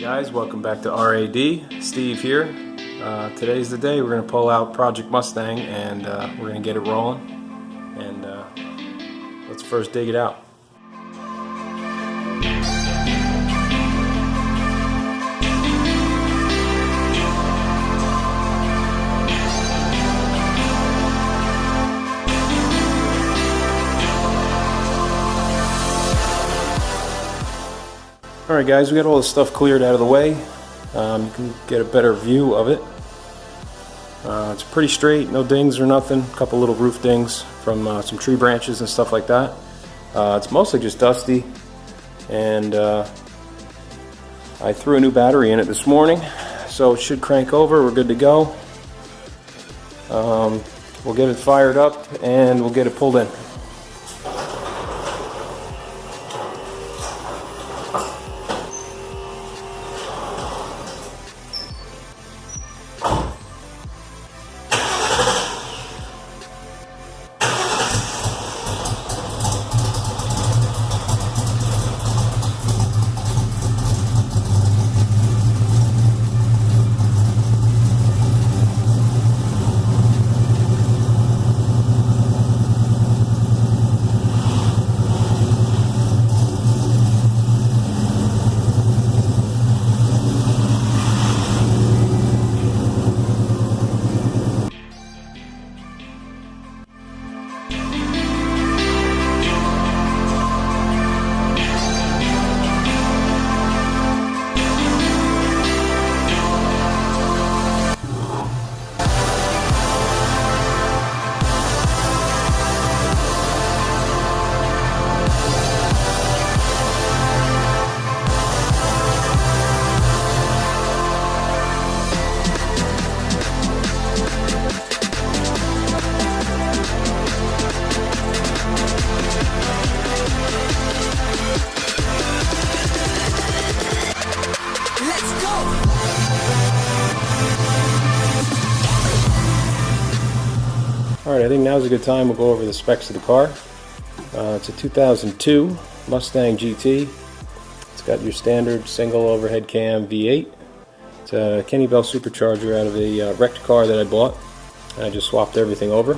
Guys, welcome back to RAD. Steve here. Today's the day we're going to pull out Project Mustang and we're going to get it rolling. And let's first dig it out. Alright guys, we got all the stuff cleared out of the way. You can get a better view of it. It's pretty straight, no dings or nothing. A couple little roof dings from some tree branches and stuff like that. It's mostly just dusty, and I threw a new battery in it this morning, so it should crank over. We're good to go. We'll get it fired up and we'll get it pulled in. Alright, I think now's a good time. We'll go over the specs of the car. It's a 2002 Mustang GT. It's got your standard single overhead cam V8. It's a Kenny Bell supercharger out of a wrecked car that I bought. I just swapped everything over.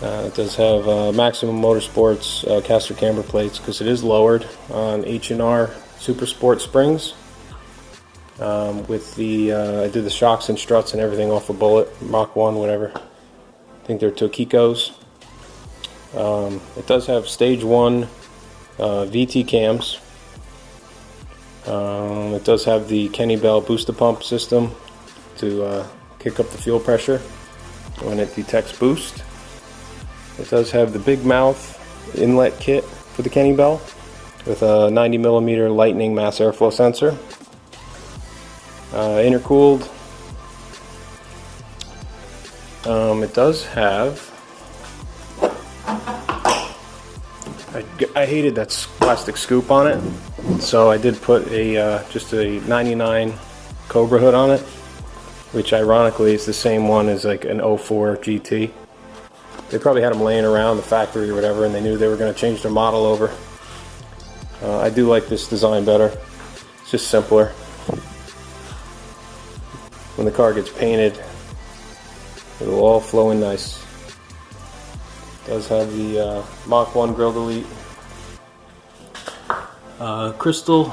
It does have Maximum Motorsports caster camber plates because it is lowered on H&R Super Sport springs. With the I did the shocks and struts and everything off a Bullet Mach 1, whatever. I think they're Tokikos. It does have stage 1 VT cams. It does have the Kenny Bell booster pump system to kick up the fuel pressure when it detects boost. It does have the big mouth inlet kit for the Kenny Bell with a 90mm Lightning mass airflow sensor. Intercooled. It does have, I hated that plastic scoop on it, so I did put a just a 99 Cobra hood on it, which ironically is the same one as like an 04 GT. They probably had them laying around the factory or whatever, and they knew they were going to change their model over. I do like this design better. It's just simpler. When the car gets painted, it'll all flow in nice. It does have the Mach 1 Grille Delete. Crystal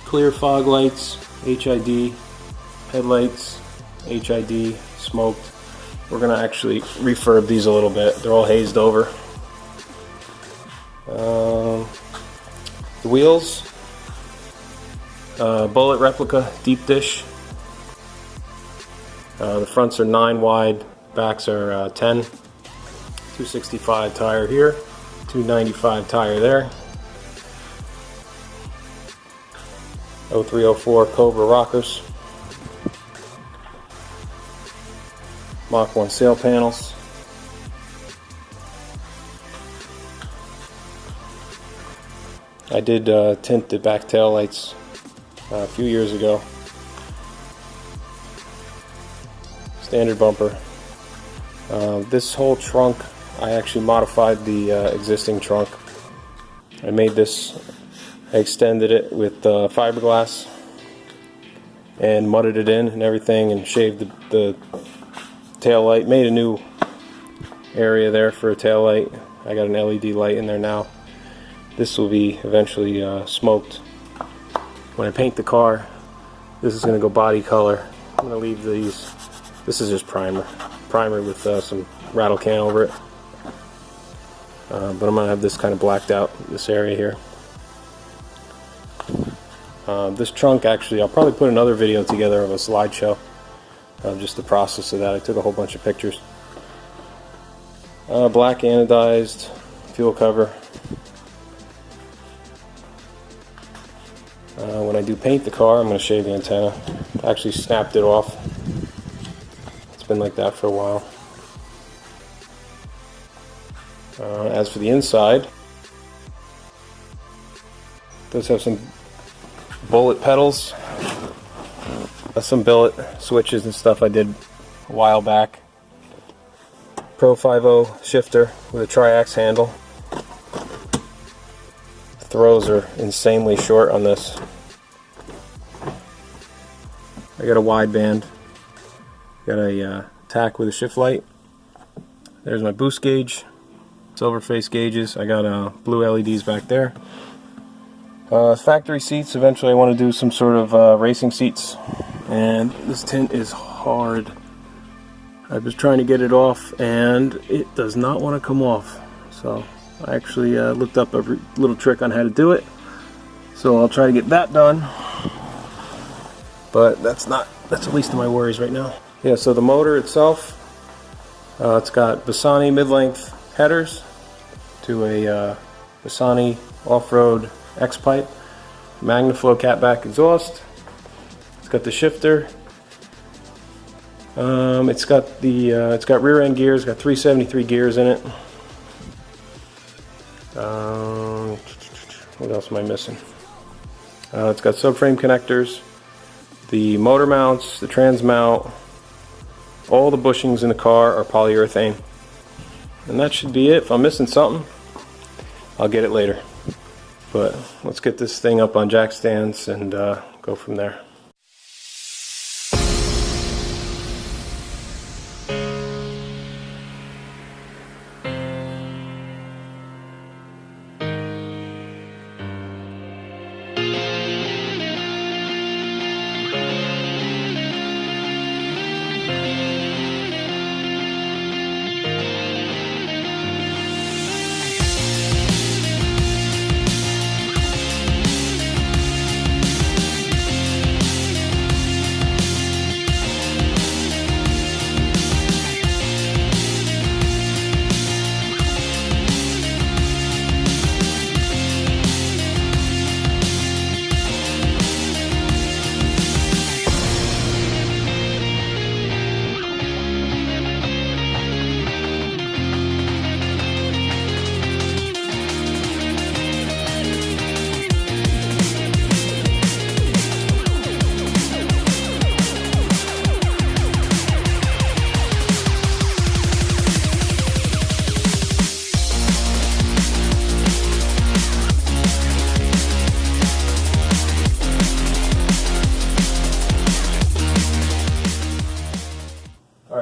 clear fog lights, HID headlights, HID smoked. We're going to actually refurb these a little bit. They're all hazed over. The wheels, Bullet replica deep dish. The fronts are 9 wide, backs are 10. 265 tire here, 295 tire there. 0304 Cobra rockers. Mach 1 sail panels. I did tint the back tail lights a few years ago. Standard bumper. This whole trunk, I actually modified the existing trunk. I made this, I extended it with fiberglass and mudded it in and everything, and shaved the tail light. Made a new area there for a tail light. I got an LED light in there now. This will be eventually smoked. When I paint the car, this is going to go body color. I'm going to leave these. This is just primer with some rattle can over it. But I'm going to have this kind of blacked out, this area here. This trunk, actually, I'll probably put another video together of a slideshow of just the process of that. I took a whole bunch of pictures. Black anodized fuel cover. When I do paint the car, I'm going to shave the antenna. I actually snapped it off. It's been like that for a while. As for the inside, it does have some bullet pedals, some billet switches and stuff I did a while back. Pro 5.0 shifter with a tri-axe handle. Throws are insanely short on this. I got a wide band. Got a tack with a shift light. There's my boost gauge. Silver face gauges. I got blue LEDs back there. Factory seats. Eventually I want to do some sort of racing seats. And this tint is hard. I was trying to get it off and it does not want to come off. So I actually looked up a little trick on how to do it. So I'll try to get that done. But that's the least of my worries right now. Yeah, so the motor itself, it's got Bassani mid-length headers to a Bassani off-road X-pipe, Magnaflow catback exhaust. It's got the shifter. It's got rear end gears. Got 373 gears in it. What else am I missing? It's got subframe connectors, the motor mounts, the trans mount. All the bushings in the car are polyurethane. And that should be it. If I'm missing something, I'll get it later. But let's get this thing up on jack stands and go from there.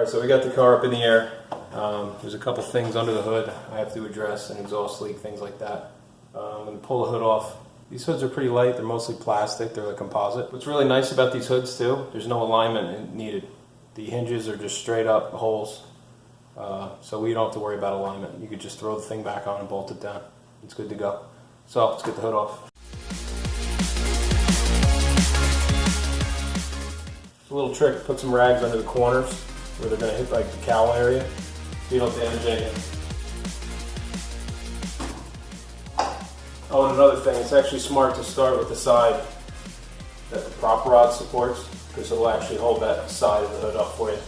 So we got the car up in the air. There's a couple things under the hood I have to address, an exhaust leak, things like that. I'm going to pull the hood off. These hoods are pretty light. They're mostly plastic. They're like composite. What's really nice about these hoods too, there's no alignment needed. The hinges are just straight up holes. So we don't have to worry about alignment. You could just throw the thing back on and bolt it down. It's good to go. So let's get the hood off. A little trick, put some rags under the corners where they're going to hit like the cowl area so you don't damage anything. Oh, and another thing, it's actually smart to start with the side that the prop rod supports because it'll actually hold that side of the hood up for you.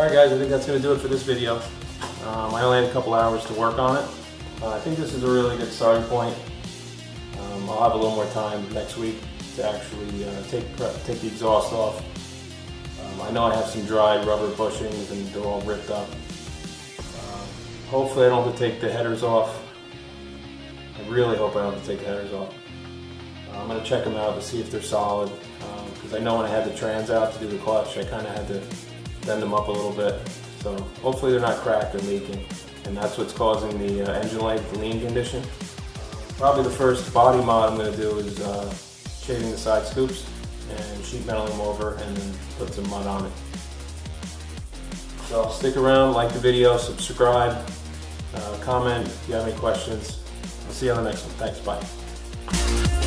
Alright guys, I think that's going to do it for this video. I only had a couple hours to work on it. I think this is a really good starting point. I'll have a little more time next week to actually take the exhaust off. I know I have some dried rubber bushings and they're all ripped up. Hopefully I don't have to take the headers off. I really hope I don't have to take the headers off. I'm going to check them out to see if they're solid, because I know when I had the trans out to do the clutch, I kind of had to bend them up a little bit. So hopefully they're not cracked or leaking, and that's what's causing the engine light, the lean condition. Probably the first body mod I'm going to do is shaving the side scoops and sheet metaling them over and then put some mud on it. So stick around, like the video, subscribe, comment if you have any questions. I'll see you on the next one. Thanks, bye.